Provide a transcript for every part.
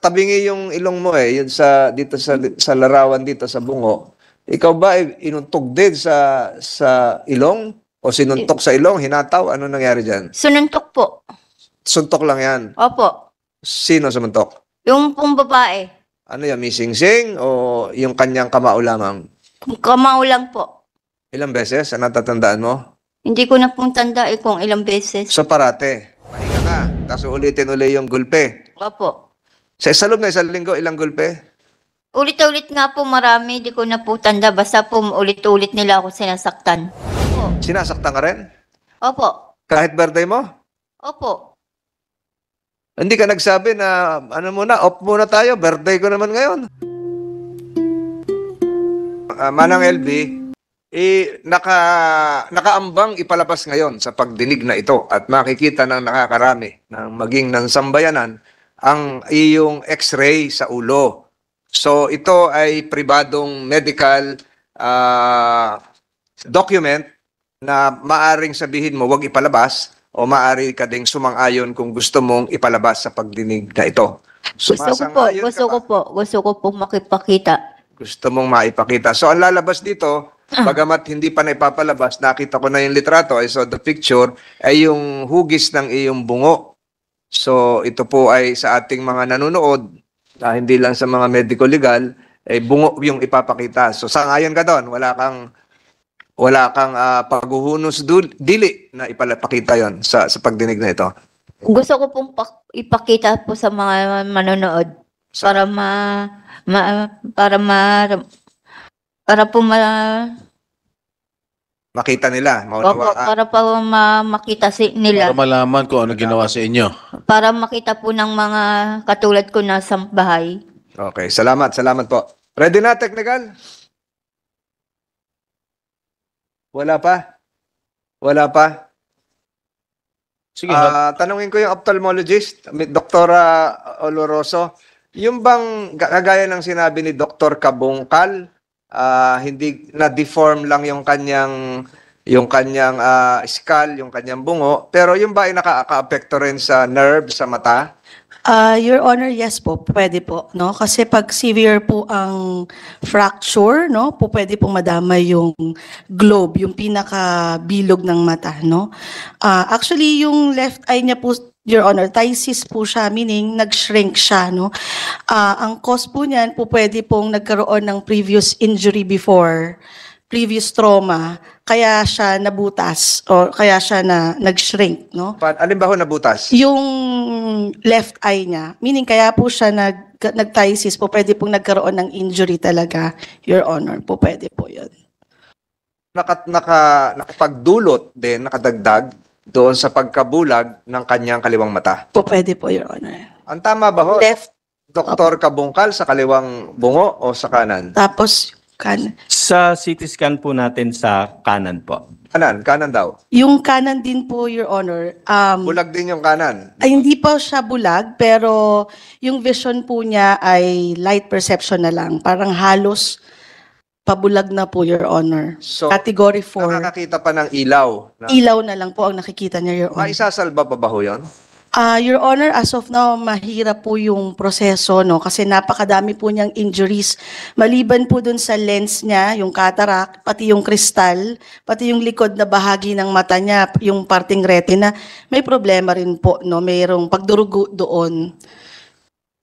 tabingi yung ilong mo eh, yun dito sa larawan dito sa bungo. Ikaw ba ay inuntog din sa ilong o sinuntok sa ilong, hinataw? Ano nangyari diyan? Sununtok po. Suntok lang 'yan. Opo. Sino sumuntok? Yung pong babae. Ano 'yan, mising-sing o yung kanyang kamao lamang? Kamao lang po. Ilang beses? Ano natatandaan mo? Hindi ko na pong tanda kung ilang beses. So parate. Mahinga ka. Tapos ulitin uli yung gulpe. Opo. Sa loob na isang linggo, ilang gulpe? Ulit-ulit nga po marami, di ko na po tanda. Basta po ulit-ulit nila ako sinasaktan. Opo. Sinasaktan ka rin? Opo. Kahit birthday mo? Opo. Hindi ka nagsabi na, off muna tayo, birthday ko naman ngayon. Manang LB, nakaambang ipalabas ngayon sa pagdinig na ito at makikita ng nakakarami ng maging ng sambayanan ang iyong x-ray sa ulo. So ito ay pribadong medical document na maaring sabihin mo wag ipalabas o maaari ka ding sumang-ayon kung gusto mong ipalabas sa pagdinig na ito. Gusto ko po makipakita. Gusto mong maipakita. So ang lalabas dito, bagamat hindi pa na ipapalabas, nakita ko na yung litrato, I saw the picture, ay yung hugis ng iyong bungo. So ito po ay sa ating mga nanonood, hindi lang sa mga medical legal, bungo yung ipapakita. So sangayon ka doon, wala kang paghuhunos dili na ipapakita yon sa pagdinig na ito. Gusto ko pong ipakita po sa mga manonood makita nila. Para pa makita nila. Para malaman kung ano ginawa sa inyo. Para makita po ng mga katulad ko na sa bahay. Okay, salamat po. Ready na, technical? Wala pa? Sige. Tanungin ko yung ophthalmologist, Dr. Oloroso. Yung bang, kagaya ng sinabi ni Dr. Kabungkal, hindi na-deform lang yung kanyang skull, yung kanyang bungo, pero yung ba ay nakaka-apekto rin sa nerve, sa mata? Your Honor, yes po, pwede po, no? Kasi pag severe po ang fracture, no, po pwede pong madamay yung globe, yung pinakabilog ng mata, no? Actually, yung left eye niya po, Your Honor, ptysis po siya, meaning nag-shrink siya, no? Ang cause po niyan po pwede pong nagkaroon ng previous injury before, previous trauma, kaya siya nabutas o kaya siya nag-shrink, no? Alin ba ho nabutas? Yung left eye niya, meaning kaya po siya nag-ptysis po, pwede pong nagkaroon ng injury talaga, Your Honor, po pwede po yun. Nakapagdulot din, nakadagdag doon sa pagkabulag ng kanyang kaliwang mata. Po pwede po, Your Honor. Ang tama ba ho? Left. Dr. Kabungkal sa kaliwang bungo o sa kanan? Tapos, kanan. Sa CT scan po natin sa kanan po. Kanan daw. Yung kanan din po, Your Honor. Bulag din yung kanan. Ay, hindi po siya bulag, pero yung vision po niya ay light perception na lang. Parang halos pabulag na po, Your Honor. So, Category 4. nakakakita pa ng ilaw. Ilaw na lang po ang nakikita niya, Your Honor. Maisasalba pa ba ho yun? Your Honor, as of now, mahirap po yung proseso, no? Kasi napakadami po niyang injuries. Maliban po dun sa lens niya, yung cataract, pati yung kristal, pati yung likod na bahagi ng mata niya, yung parting retina, may problema rin po, no? Mayroong pagdurugo doon.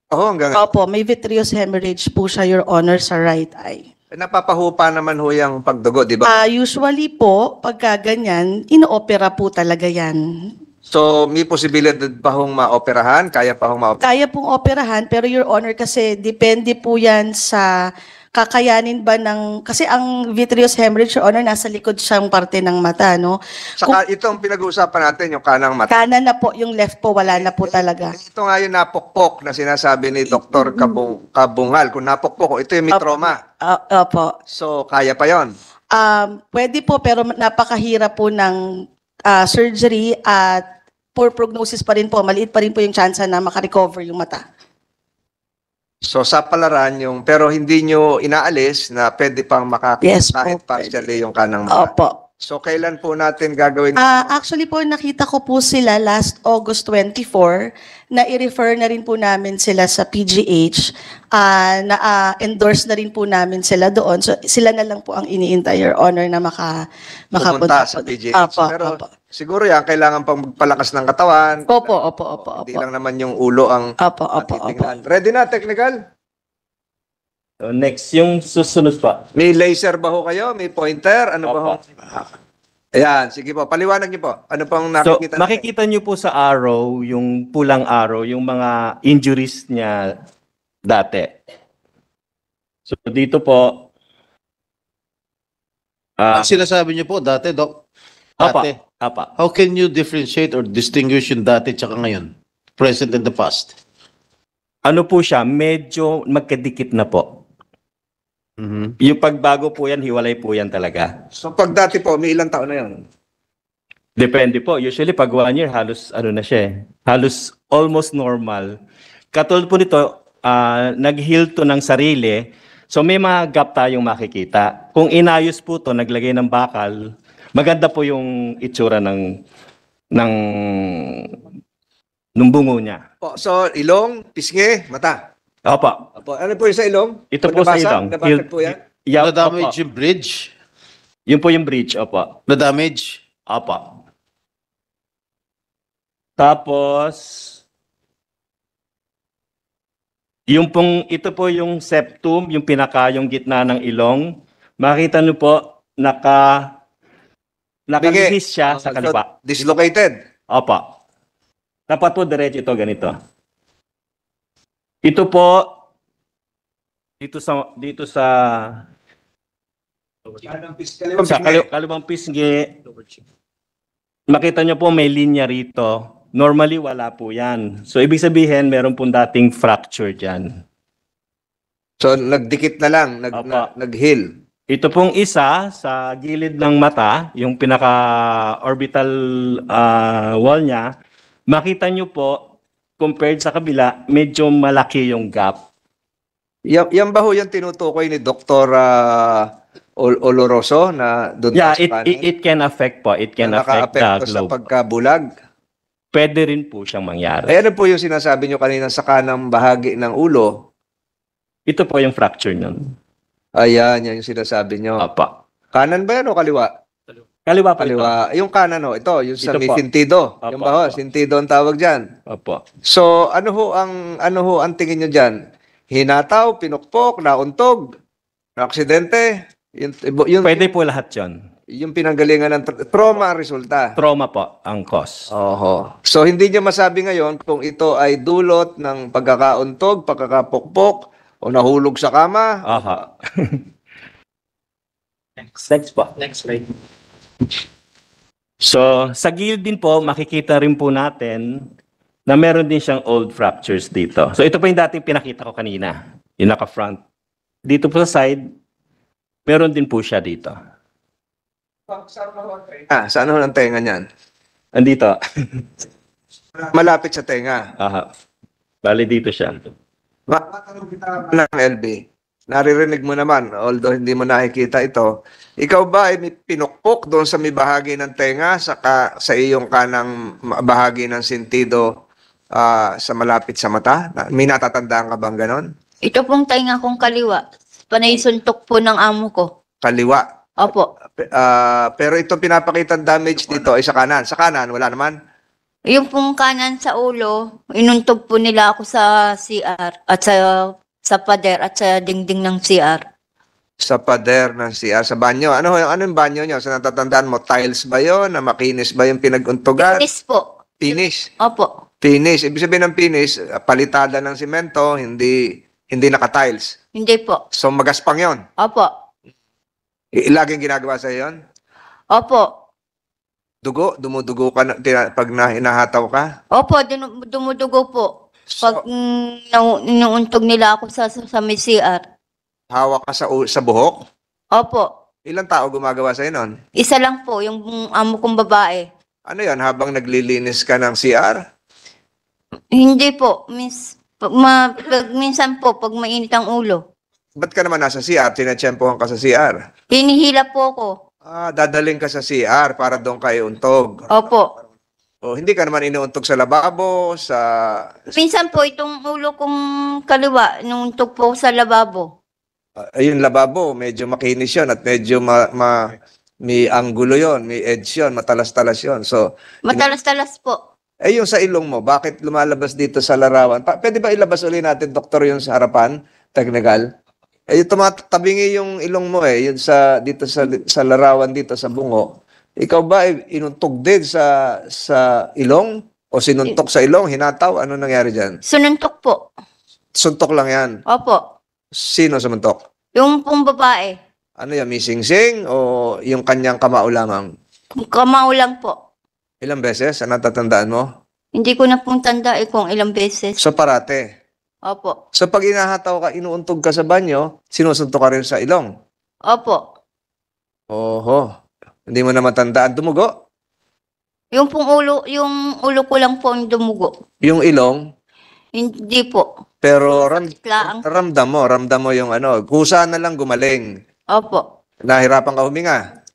Hanggang Opo, may vitreous hemorrhage po siya, Your Honor, sa right eye. napapahupa naman ho yung pagdugo, di ba? Usually po, pagka ganyan, inoopera po talaga yan. So, may posibilidad pa hong maoperahan? Kaya pa hong maoperahan? Kaya pong operahan, pero Your Honor, kasi depende po yan sa kakayanin ba ng, kasi ang vitreous hemorrhage, Your Honor, nasa likod siyang parte ng mata, no? Saka itong pinag-uusapan natin, yung kanang mata. Kanan na po, yung left po, wala na po talaga. Ito nga yung napokpok na sinasabi ni Dr. Kabungal. Kung napokpok, ito yung may trauma. Opo. So, kaya pa yon. Pwede po, pero napakahirap po ng surgery at poor prognosis pa rin po. Maliit pa rin po yung chance na makarecover yung mata. So, sa palaran pero hindi nyo inaalis na pwede pang makakita Yes po, kahit partially yung kanang mata. Opo. So, kailan po natin gagawin? Actually po, nakita ko po sila last August 24 na i-refer na rin po namin sila sa PGH. Na-endorse na rin po namin sila doon. So, sila na lang po ang iniintay, Your Honor, na Pumunta makapunta sa po. PGH. Opo, Pero opo. siguro yan, kailangan pang magpalakas ng katawan. Opo. Hindi lang naman yung ulo ang Opo. titingnan. Ready na, technical? So next, yung susunod pa. May laser ba ho kayo? May pointer? Ano ba ho? Opo. Ayan, sige po. Paliwanag niyo po. Ano pang So, nakikita natin? makikita nyo po sa arrow, yung pulang arrow, yung mga injuries niya dati. So, dito po, Ang sinasabi niyo po dati, Doc, dati. apa. How can you differentiate or distinguish yung dati tsaka ngayon? Present and the past? Ano po siya, medyo magkadikit na po. Mhm. Yung pagbago po yan, hiwalay po yan talaga. So, pag dati po, may ilang taon na yun? Depende po. Usually, pag 1 year, halos, ano na siya eh. Halos almost normal. Katulad po nito, nag-heal to ng sarili. So, may mga gap tayong makikita. Kung inayos po to, naglagay ng bakal, maganda po yung itsura ng bungo niya. Po, so, ilong, pisngi, mata. Opo. Opo. Ano po yung sa ilong? Ito po sa Nabasa? ilong. Nabasag po yan? Yeah, Na-damage opo. yung bridge? Yun po yung bridge, opo. Na-damage? Opo. Tapos, ito po yung septum, yung yung gitna ng ilong. Makita niyo po, nakalihis siya sa So, kaliwa. dislocated. Opo. Dapat po diretso ito, ganito. Ito po, dito sa kaliwang pisngi, makita nyo po may linya rito. Normally, wala po yan. So, ibig sabihin, meron pong dating fracture dyan. So, nagdikit na lang, Opo. nag-heal. Ito pong isa sa gilid ng mata, yung pinaka-orbital wall niya, makita nyo po, compared sa kabila, medyo malaki yung gap. Yan ba ho yung tinutukoy ni Dr. Oloroso na doon Yeah, sa kanan? it can affect po. It can Na affect the naka-apekto sa globe. pagkabulag? Pwede rin po siyang mangyari. Ay, ano po yung sinasabi nyo kanina sa kanang bahagi ng ulo? Ito po yung fracture nun. Ayan, yan yung sinasabi nyo. Apa. Kanan ba yan o kaliwa? Kaliwa po ito. Kaliwa. Yung kanan ho, ito, yung sa Ito may po. sentido. Opo, Yung ba ho, opo. sentido ang tawag dyan. Opo. So, ano ho ang tingin nyo dyan? Hinataw, pinukpok, nauntog, aksidente? Yung Pwede po lahat yon. yung pinanggalingan ng trauma ang resulta. Trauma po ang cause. Oho. So, hindi niya masabi ngayon kung ito ay dulot ng pagkakauntog, pagkakapukpok, o nahulog sa kama. Aha. Next po. Next slide. So, sa gilid din po, makikita rin po natin na meron din siyang old fractures dito. So, ito po yung dating pinakita ko kanina. Yung naka-front. Dito po sa side, meron din po siya dito. Saan ho ng tenga niyan? Andito. Malapit sa tenga. Aha. Bali dito siya. Matanong kita ng LB. Naririnig mo naman, although hindi mo nakikita ito. Ikaw ba ay may pinukpok doon sa may bahagi ng tenga sa iyong kanang bahagi ng sentido sa malapit sa mata? May natatandaan ka bang ganon? Ito pong tainga kong kaliwa. Panay suntok po ng amo ko. Kaliwa. Opo. Pero ito pinapakita damage dito ay sa kanan. Sa kanan, wala naman. Yung pong kanan sa ulo, inuntog po nila ako sa CR at sa pader at sa dingding ng CR. Sa pader ng CR, sa banyo. Ano yung banyo nyo? Sa natatandaan mo, tiles ba yon? Na makinis ba yung pinag-untugan? Finish po. Finish. Opo. Finish. Ibig sabihin ng finish, palitada ng simento, hindi naka-tiles. Hindi po. So, magaspang yon. Opo. Laging ginagawa sa yon. Opo. Dugo? Dumudugo ka pag hinahataw ka? Opo, dumudugo po. Pag inuuntog nila ako sa may CR. Hawak ka sa buhok? Opo. Ilang tao gumagawa sa nun? Isa lang po, yung amo kong babae. Ano yan? Habang naglilinis ka ng CR? Hindi po. Minsan po, pag mainit ang ulo. Ba't ka naman nasa CR? Tinatsyempohan ka sa CR? Hinihila po ako. Dadaling ka sa CR para doon kayo untog. Opo. O hindi ka naman inuuntog sa lababo, sa... Minsan po, itong ulo kong kaliwa, nung untog po sa lababo. Ayun, lababo, medyo makinis yun at medyo may anggulo yon, may edge yon, matalas-talas yon. So, Matalas-talas po. yung sa ilong mo, bakit lumalabas dito sa larawan? Pwede ba ilabas uli natin, doktor, yung sa harapan? Technical? Yung tumatabingi yung ilong mo yun dito sa larawan dito sa bungo. Ikaw ba inuntog din sa ilong? O sinuntok sa ilong, hinataw? Ano nangyari dyan? Sununtok po. Suntok lang yan. Opo. Sino sumuntok? Yung pong babae. Ano yan, mising-sing o yung kanyang kamao lamang? Kamao lang po. Ilang beses? Ano natatandaan mo? Hindi ko na pong tanda kung ilang beses. So parate. Opo. So pag inahataw ka, inuuntog ka sa banyo, sinusuntok ka rin sa ilong. Opo. Oho. Hindi mo na matandaan. Dumugo? Yung ulo ko lang po ang dumugo. Yung ilong? Hindi po. Pero Laang. ramdam mo yung kusa na lang gumaling. Opo. Nahirapan ka huminga.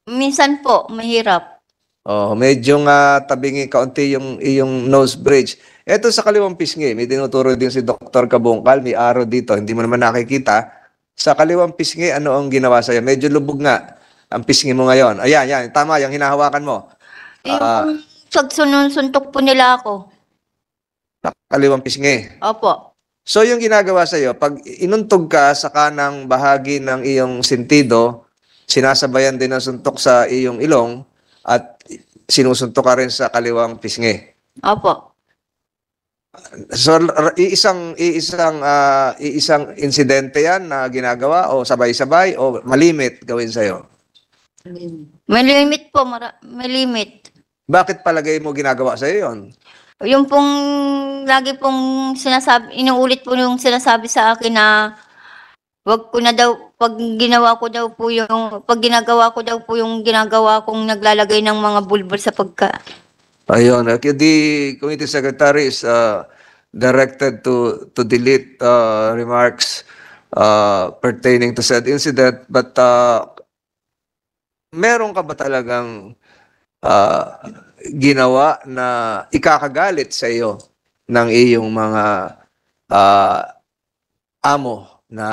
Minsan po, mahirap. Oh, medyo nga tabingi kaunti yung iyong nose bridge. Ito sa kaliwang pisngi, may tinuturo din si Dr. Kabungkal, may arrow dito, hindi mo naman nakikita. Sa kaliwang pisngi, ano ang ginawa sa'yo? Medyo lubog nga ang pisngi mo ngayon. Ayan, tama, yung hinahawakan mo. Yung suntok po nila ako. Sa kaliwang pisngi. Opo. So yung ginagawa sa'yo, pag inuntog ka sa kanang bahagi ng iyong sentido, sinasabayan din ng suntok sa iyong ilong at sinusuntok ka rin sa kaliwang pisngi. Opo. So iisang insidente yan na ginagawa o sabay-sabay o malimit gawin sa'yo? May limit po, may limit. Bakit palagay mo ginagawa sa'yo yun? Yung pong lagi pong inuulit po yung sinasabi sa akin na wag ko na daw, pag ginagawa ko daw po yung ginagawa kong naglalagay ng mga bulbul sa pagka. Ayun, the committee secretary is directed to delete remarks pertaining to said incident, but meron ka ba talagang ginawa na ikakagalit sa iyo ng iyong mga amo na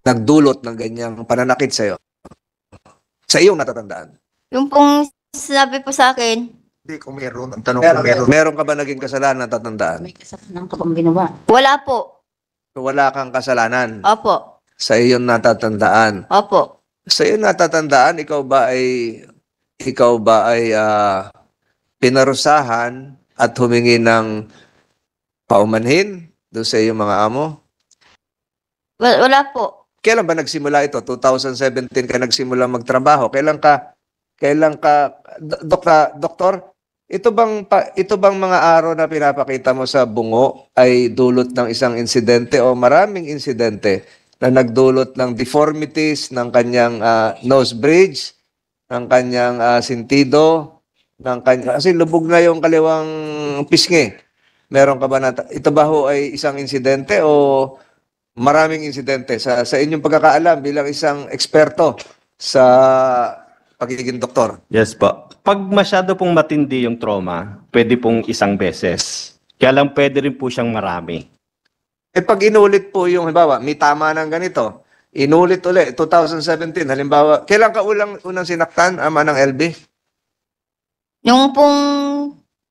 nagdulot ng ganyang pananakit sa iyo? Sa iyong natatandaan? Yung pong sabi po sa akin, Hindi, kung meron. Ang tanong kung meron. Meron ka ba naging kasalanan natatandaan? May kasalanan ka bang ginawa? wala po. Wala kang kasalanan Opo. sa iyong natatandaan. Opo. Sa iyong natatandaan, ikaw ba ay pinarusahan at humingi ng paumanhin doon sa iyong mga amo? Wala po. Kailan ba nagsimula ito? 2017 ka nagsimula magtrabaho. Kailan ka doktor, ito bang mga araw na pinapakita mo sa bungo ay dulot ng isang insidente o maraming insidente na nagdulot ng deformities ng kanyang nose bridge, ng kanyang sentido, kasi lubog na yung kaliwang pisngi. Meron ka ba ito ba ho ay isang insidente o maraming insidente sa inyong pagkakaalam bilang isang eksperto sa pagiging doktor? Yes po. Pag masyado pong matindi yung trauma, pwede pong isang beses. Kaya lang pwede rin po siyang marami. Pag inulit po yung, halimbawa, may tama ng ganito, inulit ulit, 2017, halimbawa, kailan ka unang sinaktan, ama ng LB? Yung pong,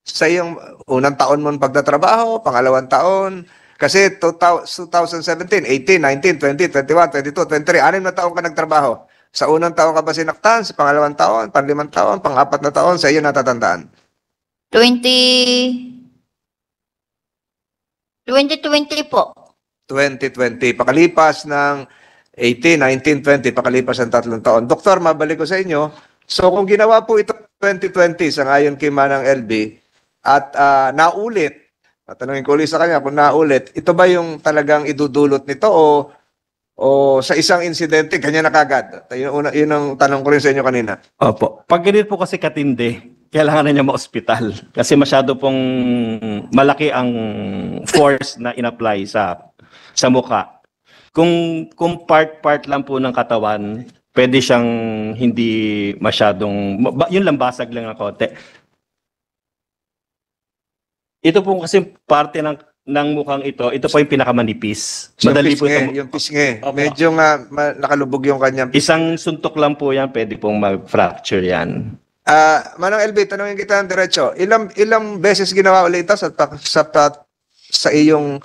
Sa iyong unang taon mo ng pagtatrabaho, pangalawang taon, kasi 2017, 18, 19, 20, 21, 22, 23, 6 na taon ka nagtrabaho. Sa unang taon ka ba sinaktan? Sa pangalawang taon, panlimang taon, pang-apat na taon, sa iyo natatandaan? 2020 po. 2020, pakalipas ng 18, 19, 20, pakalipas ng 3 taon. Doktor, mabalik ko sa inyo. So kung ginawa po ito 2020 sa ngayon kay Manang LB at naulit, tatanungin ko ulit sa kanya kung naulit, ito ba yung talagang idudulot nito o sa isang insidente, kanya na kagad? Yun ang tanong ko rin sa inyo kanina. Opo. Pag ganito po kasi katindi, kailangan na niya ma-hospital. Kasi masyado pong malaki ang force na in-apply sa mukha. Kung part-part lang po ng katawan, pwede siyang hindi masyadong, yun lang, basag lang ng konti. Ito po kasi parte ng mukhang ito po yung pinakamanipis. Madali po ito. Yung pisngi. Opo. Medyo nga nakalubog yung kanyang pisngi. Isang suntok lang po yan, pwede pong mag-fracture yan. Manang LB, tanongin kita ng diretso. Ilang beses ginawa ulit ito sa iyong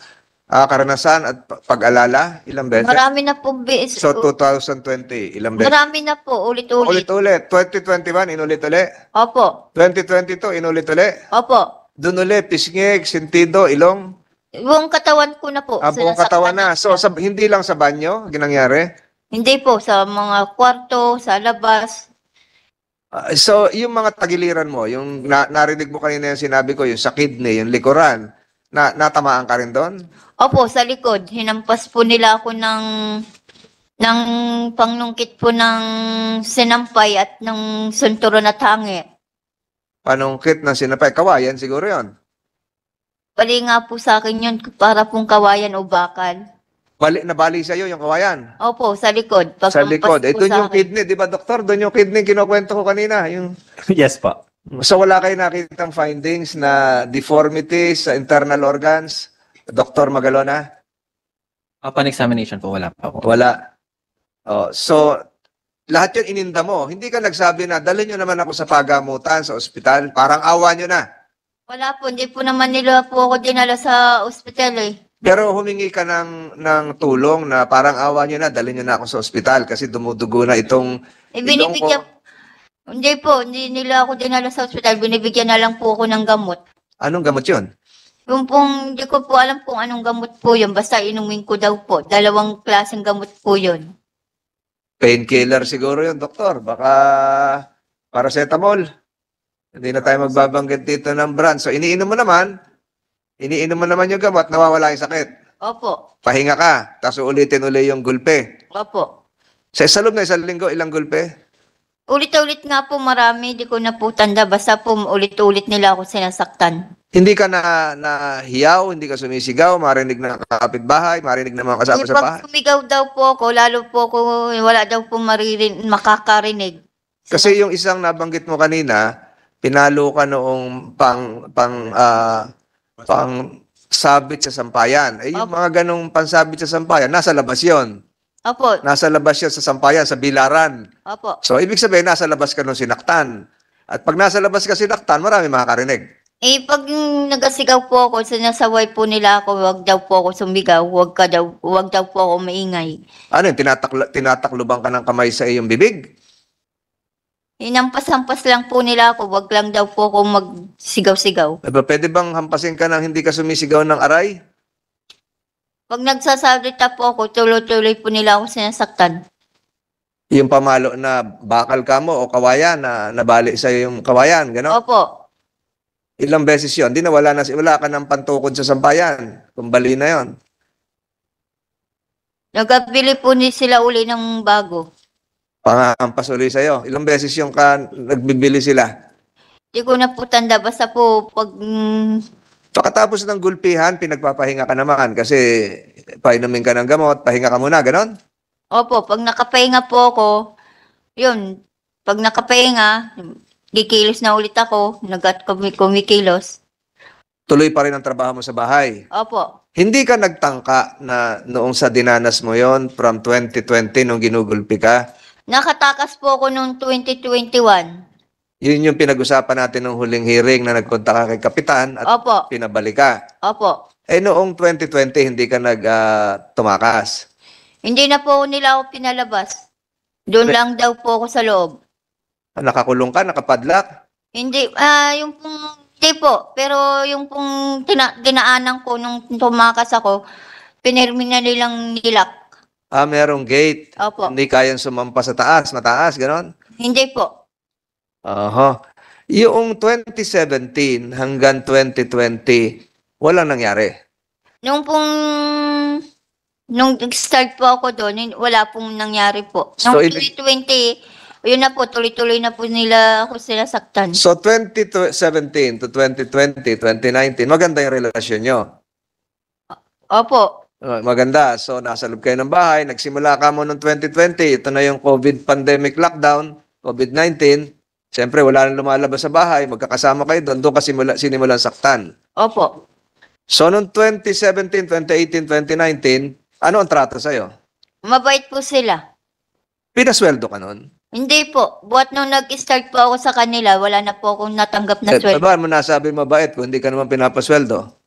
karanasan at pag-alala? Ilang beses? Marami na po, So 2020, ilang beses? marami na po, ulit-ulit. Ulit-ulit. 2021, inulit-ulit. Opo, 2022, inulit-ulit. opo. Doon ulit, pisngig, sentido, ilong. Buong katawan ko na po. Buong sinasaktan katawan na. na So siya. hindi lang sa banyo, ginangyari? Hindi po, sa mga kwarto, sa labas. So, yung mga tagiliran mo, yung narinig mo kanina yung sinabi ko, yung sa kidney, yung likuran, natamaan ka rin doon? Opo, sa likod. Hinampas po nila ako ng pangnungkit po ng sinampay at ng sunturon at hangi. Panungkit ng sinapay. Kawayan siguro yon. Bali nga po sa akin yun, para pong kawayan o bakal. Nabali sa'yo yung kawayan. Opo, sa likod. Sa Paghampas likod. po Doon sa yung akin. kidney, di ba doktor? Doon yung kidney, kinukwento ko kanina. Yes po. So wala kayo nakitang findings na deformities sa internal organs? Dr. Magalona? Upon examination po, wala pa po. Wala. So, lahat yun ininda mo. Hindi ka nagsabi na, dalhin nyo naman ako sa pagamutan, sa ospital. Parang awa nyo na. Wala po, hindi po naman nila po ako dinala sa ospital eh. Pero humingi ka ng tulong na parang awa nyo na, dalhin nyo na ako sa ospital kasi dumudugo na itong Binibigyan, hindi po, hindi nila ako dinala sa ospital. Binibigyan na lang po ako ng gamot. Anong gamot yun? Yung pong, hindi ko po alam kung anong gamot po yun. Basta inumin ko daw po. 2 klaseng gamot po yun. Painkiller siguro yun, doktor. Baka paracetamol. Hindi na tayo magbabanggit dito ng brand. So, iniinom mo naman yung gamot, nawawala yung sakit. Opo, Pahinga ka, tapos ulitin uli yung gulpe. opo. Sa loob na isang linggo, ilang gulpe? Ulit-ulit nga po marami, di ko na po tanda. Basta po ulit-ulit nila ako sinasaktan. Hindi ka na hiyaw, hindi ka sumisigaw, marinig ng kapitbahay, marinig ng mga kasama sa bahay. Pag sumigaw daw po ako, lalo po ako, wala daw po makakarinig. Kasi yung isang nabanggit mo kanina, pinalo ka noong pang sabit sa sampayan. Yung mga ganong pansabit sa sampayan, nasa labas yon. Opo, Nasa labas yun sa sampayan, sa bilaran. opo. So, ibig sabihin, nasa labas ka nung sinaktan. At pag nasa labas ka sinaktan, marami makakarinig. Pag nagasigaw po ako, sinasaway po nila ako, wag daw po ako sumigaw, wag daw po ako maingay. Ano yun, tinatakluban ka ng kamay sa iyong bibig? Hinampas-hampas lang po nila ako, wag lang daw po ako magsigaw-sigaw. Pwede bang hampasin ka ng hindi ka sumisigaw ng aray? Pag nagsasalita po ako, tuloy-tuloy po nila ako sinasaktan. Yung pamalo na bakal ka mo o kawayan na nabali sa yung kawayan, gano'n? Opo, Ilang beses yon? Di na wala ka ng pantukod sa sampayan. Kumbali na yon. nagabili po sila uli ng bago. Pangampas ulit sa'yo. Ilang beses yung nagbibili sila. Di ko na po tanda, basta po pag Pagkatapos ng gulpihan, pinagpapahinga ka naman kasi painumin ka ng gamot, pahinga ka muna, gano'n? opo, pag nakapahinga po ako, yun, pag nakapahinga, gikilos na ulit ako, kumikilos. Tuloy pa rin ang trabaho mo sa bahay. Opo, Hindi ka nagtangka na noong sa dinanas mo yon from 2020 nung ginugulpi ka? nakatakas po ako noong 2021. Yun yung pinag-usapan natin nung huling hearing na nagpunta ka kay Kapitan at Opo, pinabalik ka. opo. Noong 2020, hindi ka tumakas. Hindi na po nila ako pinalabas. Doon lang daw po ako sa loob. Nakakulong ka, nakapadlak. Hindi, yung pong, hindi po. Pero yung pong dinaanan ko nung tumakas ako, pinirmi na nilang nilak. Merong gate. Opo. Hindi kayang sumampa sa taas, mataas, gano'n? Hindi po. Aha. Yung 2017 hanggang 2020, walang nangyari. Nung nag-start po ako doon, wala pong nangyari po. So, Nung 2020, yun na po, tuloy-tuloy na po nila ako sinasaktan. So 2017 to 2020, 2019, maganda yung relasyon nyo. Opo. Maganda. So, nasa loob kayo ng bahay. Nagsimula ka mo noong 2020. Ito na yung COVID pandemic lockdown, COVID-19. Siyempre, wala nang lumalabas sa bahay. Magkakasama kayo doon. Doon ka sinimulan saktan. Opo. So, noong 2017, 2018, 2019, ano ang trato sa'yo? Mabait po sila. Pinasweldo ka noon? Hindi po. Buat nung nag-start po ako sa kanila, wala na po akong natanggap na sweldo. Ba mo nasabi mabait kung hindi ka naman pinapasweldo?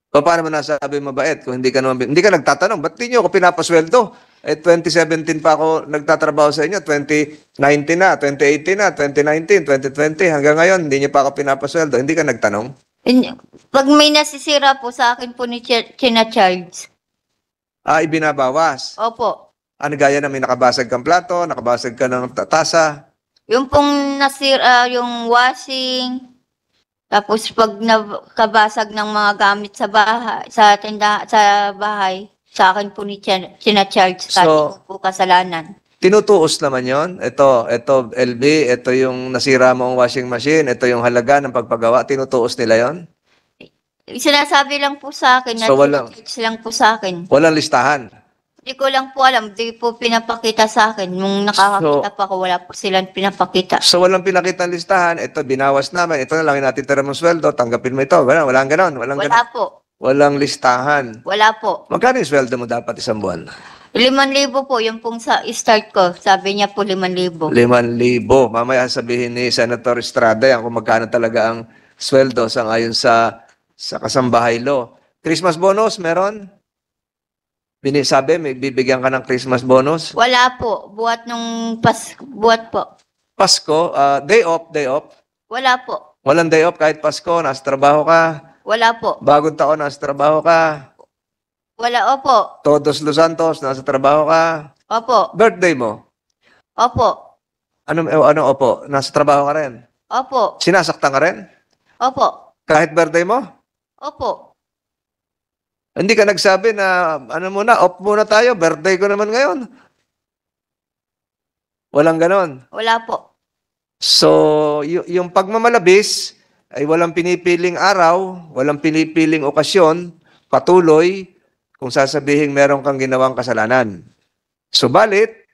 Paano mo nasabi mabait kung hindi ka naman, hindi ka nagtatanong, ba't di nyo ako pinapasweldo? 2017 pa ako nagtatrabaho sa inyo, 2019 na, 2018 na, 2019, 2020, hanggang ngayon, hindi nyo pa ako pinapasweldo. Hindi ka nagtanong? Pag may nasisira po sa akin po ni China-charge. Ibinabawas. Opo. Ano gaya na may nakabasag kang plato, nakabasag ka ng tasa? Yung pong nasira, yung washing, tapos pag nakabasag ng mga gamit sa bahay, sa bahay, sa akin po ni China-charge sa akin po kasalanan. Tinutuos naman yon. Ito, LB, ito yung nasira mong washing machine, ito yung halaga ng pagpagawa, tinutuos nila yon? Sinasabi lang po sa akin, So, walang- charge lang po sa akin. Walang listahan. Hindi ko lang po alam, hindi po pinapakita sa akin. Nung nakakakita pa ako, wala po silang pinapakita. So walang pinakita ng listahan, ito binawas namin, ito na lang yung natitira mong sweldo, tanggapin mo ito. Walang ganon. Walang Wala po. Walang listahan. Wala po. Magkano yung sweldo mo dapat isang buwan? 5,000 po, yung pong sa start ko. Sabi niya po 5,000. 5,000. Mamaya sabihin ni Senator Estrada yan kung magkano talaga ang sweldo sa ngayon sa kasambahay law. Christmas bonus, meron? Sabi, may bibigyan ka ng Christmas bonus? Wala po. Buhat nung buhat po. Pasko, day off. Wala po. Walang day off kahit Pasko, nasa trabaho ka. Wala po. Bagong taon, nasa trabaho ka. Wala, opo. Todos Los Santos, nasa trabaho ka. Opo. Birthday mo. Opo. Ano opo? Nasa trabaho ka rin. Opo. Sinasaktan ka rin? Opo. Kahit birthday mo? Opo. Hindi ka nagsabi na, off muna tayo, birthday ko naman ngayon. Walang ganon. Wala po. So, yung pagmamalabis ay walang pinipiling araw, walang pinipiling okasyon, patuloy, kung sasabihin meron kang ginawang kasalanan. Subalit,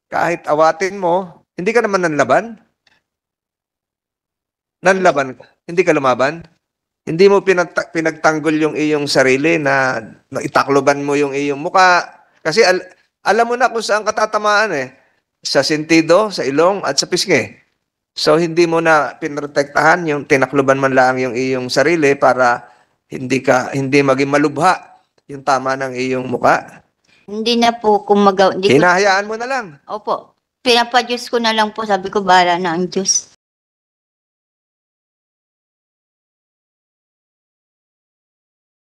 kahit awatin mo, hindi ka naman nanlaban. Nanlaban ka. Hindi ka lumaban. Hindi mo pinagtanggol yung iyong sarili na itakloban mo yung iyong muka. Kasi alam mo na kung saan katatamaan eh. Sa sentido, sa ilong, at sa pisngi. So, hindi mo na pinrotektahan yung tinakloban man lang yung iyong sarili para hindi maging malubha yung tama ng iyong muka. Hindi na po kung Hinahayaan mo na lang. Opo. Pinapadyos ko na lang po. Sabi ko, bahala na ang Diyos.